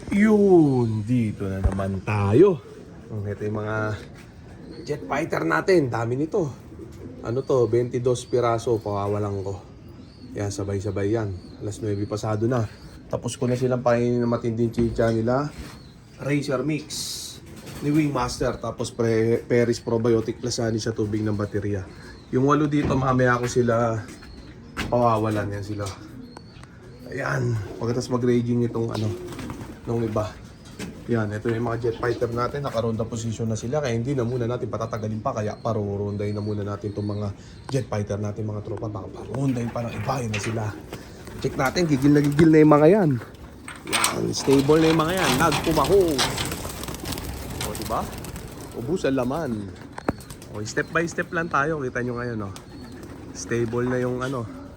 Yun, dito na naman tayo. Ito yung mga jet fighter natin. Dami nito. Ano to, 22 piraso, pakawalan ko. Yan, sabay-sabay yan. Alas 9 pasado na. Tapos ko na silang pakainin na matinding chicha nila. Racer Mix ni Wingmaster. Tapos Peris Probiotic Plus ani sa tubig ng baterya. Yung 8 dito, mamaya ko sila pawawalan. Yan sila. Ayan, pagkatapos mag-raging itong nung iba. Yan, ito yung mga jet fighter natin, naka-ronda position na sila. Kaya hindi na muna natin patatagalin pa. Kaya parurondahin na muna natin itong mga jet fighter natin, mga tropa. Baka parurondahin pa ng iba, yun na sila. Check natin, gigil na yung mga yan. Yan, stable na yung mga yan. Nagpumaho. O, diba? Ubus ang laman. O, step by step lang tayo. Kita nyo ngayon, o. Stable na yung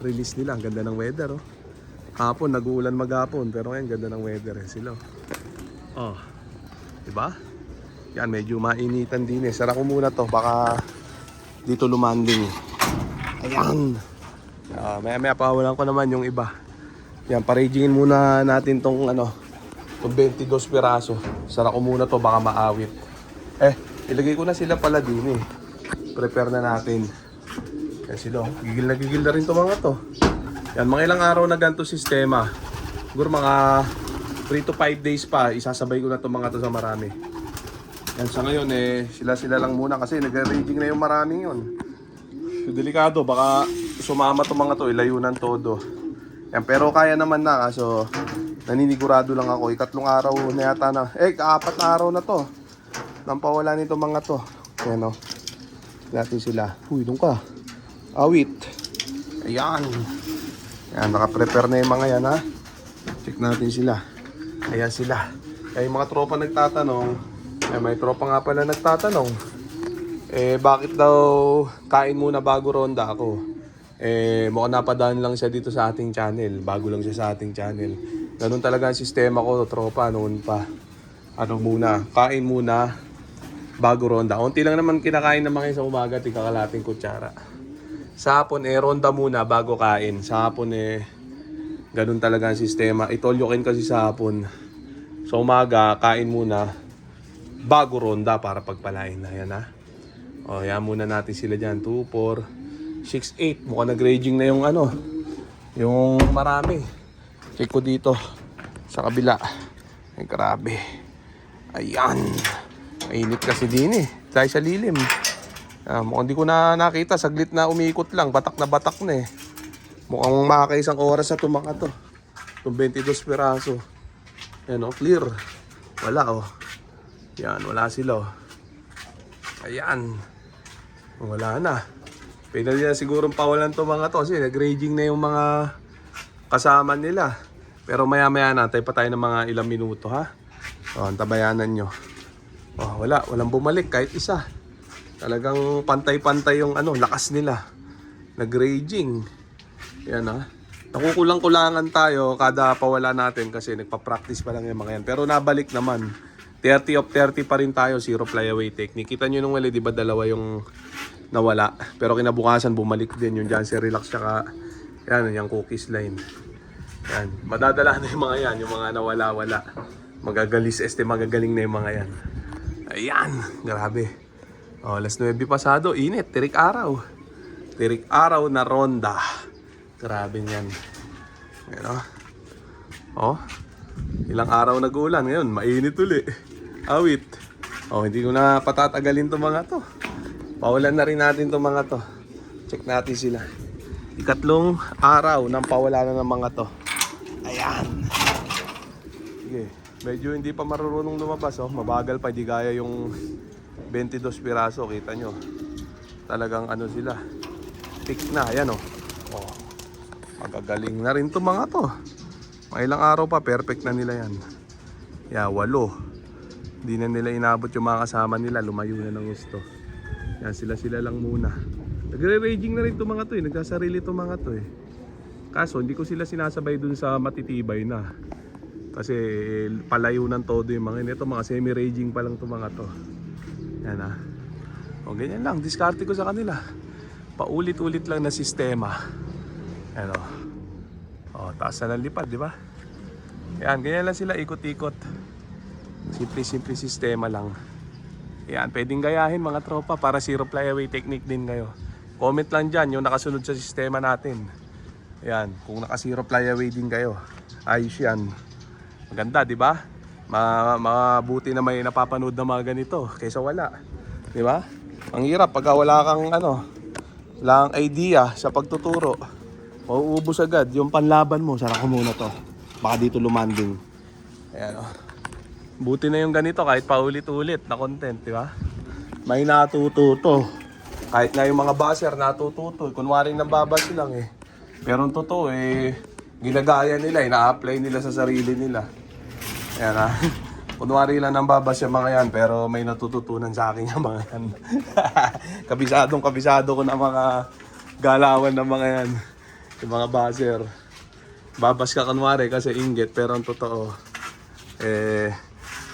release nila. Ang ganda ng weather, o. Hapon, nag-uulan maghapon. Pero ngayon, ganda ng weather sila. Oh, diba? Yan, medyo mainitan din Sara ko muna to, baka dito lumanding. Ayan. Maya pawalan ko naman yung iba. Yan, paragingin muna natin tong 22 piraso. Sara ko muna to, baka maawit. Ilagay ko na sila pala din Prepare na natin. Yan sila, gigil na rin to mga to. Yan, mga ilang araw na ganito sistema. Siguro mga 3 to 5 days pa, isasabay ko na itong mga to sa marami. Yan, sa ngayon sila lang muna kasi nag-raging na yung marami yun. So, delikado, baka sumama itong mga to, ilayunan todo. Yan, pero kaya naman na, kaso naninigurado lang ako. 3 araw na yata na, 4 na araw na to. Nang pawala nito mga to. Yan o. Natin sila. Uy, doon ka. Awit. Ayan. Yan, naka-prepare na yung mga yan ha. Check natin sila. Ayan sila. Kaya yung mga tropa nagtatanong, may tropa nga pala nagtatanong, bakit daw kain muna bago ronda ako? Mukhang napadaan lang siya dito sa ating channel. Bago lang siya sa ating channel. Ganun talaga ang sistema ko, tropa, noon pa. Muna, kain muna bago ronda. Unti lang naman kinakain ng mga sa umaga, tigakalating kutsara. Sa hapon, ronda muna bago kain. Sa hapon, ganun talaga ang sistema. Itolyokin kasi sa hapon. Sa umaga, kain muna bago ronda para pagpalain na. Yan ha. O, yan muna natin sila dyan. 2, 4, 6, 8. Mukhang nag-raging na yung yung marami. Check ko dito sa kabila. Ay, grabe. Ayan. Mainit kasi din dahil sa lilim. Mukhang di ko na nakita. Saglit na umiikot lang. Batak na Mukhang makakaisang oras sa mga to. Itong 22 piraso. Yan clear. Wala Yan, wala sila Ayan. Wala na. Pwede na siguro pawalan to mga to. Kasi nag-raging na yung mga kasama nila. Pero maya natay pa tayo ng mga ilang minuto ha. Antabayanan nyo. Walang bumalik kahit isa. Talagang pantay-pantay yung lakas nila. Nag-raging. Yan ha. Nakukulang-kulangan tayo kada pawala natin kasi nagpa-practice pa lang yung mga yan. Pero nabalik naman. 30 of 30 pa rin tayo, 0 flyaway technique. Kita nyo nung wali, di ba dalawa yung nawala. Pero kinabukasan bumalik din yung Janssen Relax tsaka yung cookies line. Yan. Madadala na yung mga yan, yung mga nawala-wala. Magagaling na yung mga yan. Ayan, grabe. Alas 9 pasado, init, tirik araw. Tirik araw na ronda. Grabe niyan. Ayan ilang araw nag-ulan. Ngayon, mainit uli. Awit. Hindi ko na patatagalin itong mga to. Pawalan na rin natin itong mga to. Check natin sila. 3 araw nang pawala na ng mga to. Ayan. Sige. Medyo hindi pa marunong lumabas. Mabagal pa. Di gaya yung 22 piraso. Kita nyo. Talagang sila. Pick na. Ayan magagaling na rin itong mga to. Mga ilang araw pa, perfect na nila yan. 8. Hindi na nila inabot yung mga kasama nila. Lumayo na ng gusto. Yan, sila lang muna. Nagre-raging na rin itong mga to Nagsasarili itong mga to Kaso, hindi ko sila sinasabay dun sa matitibay na. Kasi palayo ng todo yung mga ito. Mga semi-raging pa lang itong mga to. Yan ha. Ganyan lang. Diskarte ko sa kanila. Paulit-ulit lang na sistema. Taas na ng lipad, di ba? Yan, ganyan lang sila ikot-ikot. Simple sistema lang. Yan, pwedeng gayahin mga tropa para zero flyaway technique din kayo. Comment lang dyan yung nakasunod sa sistema natin. Yan, kung naka-zero flyaway din kayo. Ayos yan. Maganda, di ba? Mabuti na may napapanood na mga ganito kaysa wala. Di ba? Ang hirap pag wala kang wala kang idea sa pagtuturo. Mauubos agad yung panlaban mo. Sara ko muna to. Baka dito lumanding. Ayan o. Buti na yung ganito kahit paulit-ulit na content, di ba? May natututo. Kahit na yung mga buzzer natututo. Kunwari nambabas lang eh. Pero ang totoo eh, ginagaya nila, ina-apply nila sa sarili nila. Ayan ha. Kunwari lang nambabas yung mga yan, pero may natututunan sa akin yung mga yan. Kabisado ko na mga galawan ng mga yan. Yung mga buzzer. Babas ka kunwari kasi inggit, pero ang totoo,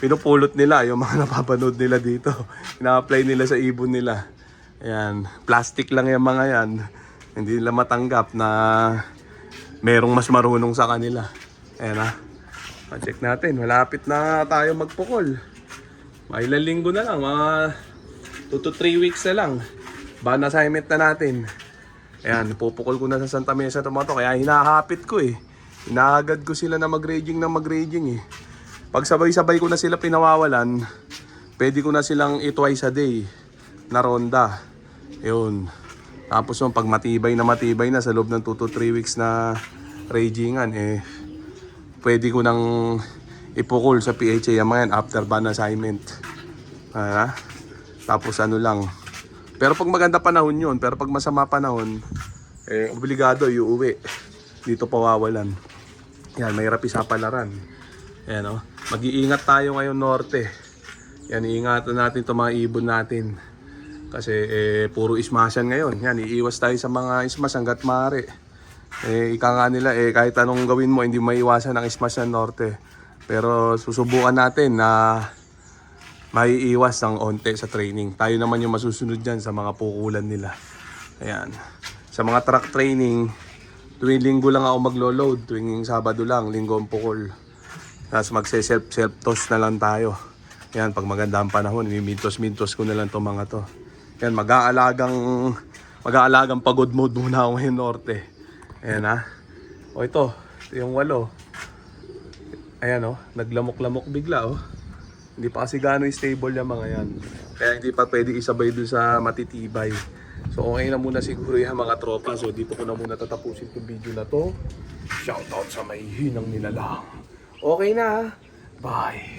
pinupulot nila yung mga napapanood nila dito. Ina-apply nila sa ibon nila. Ayan, plastic lang yung mga yan. Hindi nila matanggap na merong mas marunong sa kanila. Ayan ha. Check natin, malapit na tayo magpukol. May ilang linggo na lang, mga 2 to 3 weeks na lang. Ban assignment na natin. Ayan, pupukol ko na sa Santa Mesa Tomato. Kaya hinahapit ko eh. Hinahagad ko sila na mag-raging eh. Pag sabay-sabay ko na sila pinawawalan, pwede ko na silang twice a day na ronda. Yun. Tapos yung pag matibay na sa loob ng 2 to 3 weeks na ragingan, pwede ko nang ipukol sa PHA yung mga yan after ban assignment. Tapos lang. Pero pag maganda panahon yun, pero pag masama panahon, obligado iuwi. Dito pawawalan. Yan, mahirap isapalaran. Ayan o. Mag-iingat tayo ngayon norte. Yan, iingatan natin itong mga ibon natin. Kasi puro ismasan ngayon. Yan, iiwas tayo sa mga ismas hanggat maaari. Ika nga nila, kahit anong gawin mo, hindi maiwasan ang ismas ng norte. Pero susubukan natin na maiiwas ng onte sa training. Tayo naman yung masusunod dyan sa mga pukulan nila. Ayan. Sa mga track training, tuwing linggo lang ako maglo-load. Tuwing Sabado lang, linggo ang pukol. Tapos magse-self-toss na lang tayo. Yan, pag maganda ang panahon, mintos ko na lang itong mga to. Yan, mag-aalagang pagod mode muna ako ngayon norte. Ayan ha. O ito yung 8. Ayan o, naglamok-lamok bigla o. Hindi pa kasi gano'y stable yung mga yan. Kaya hindi pa pwede isabay dun sa matitibay. So okay na muna siguro yung mga tropa. So dito ko na muna tatapusin itong video na to. Shoutout sa may hinang nilalang. Okay na. Bye.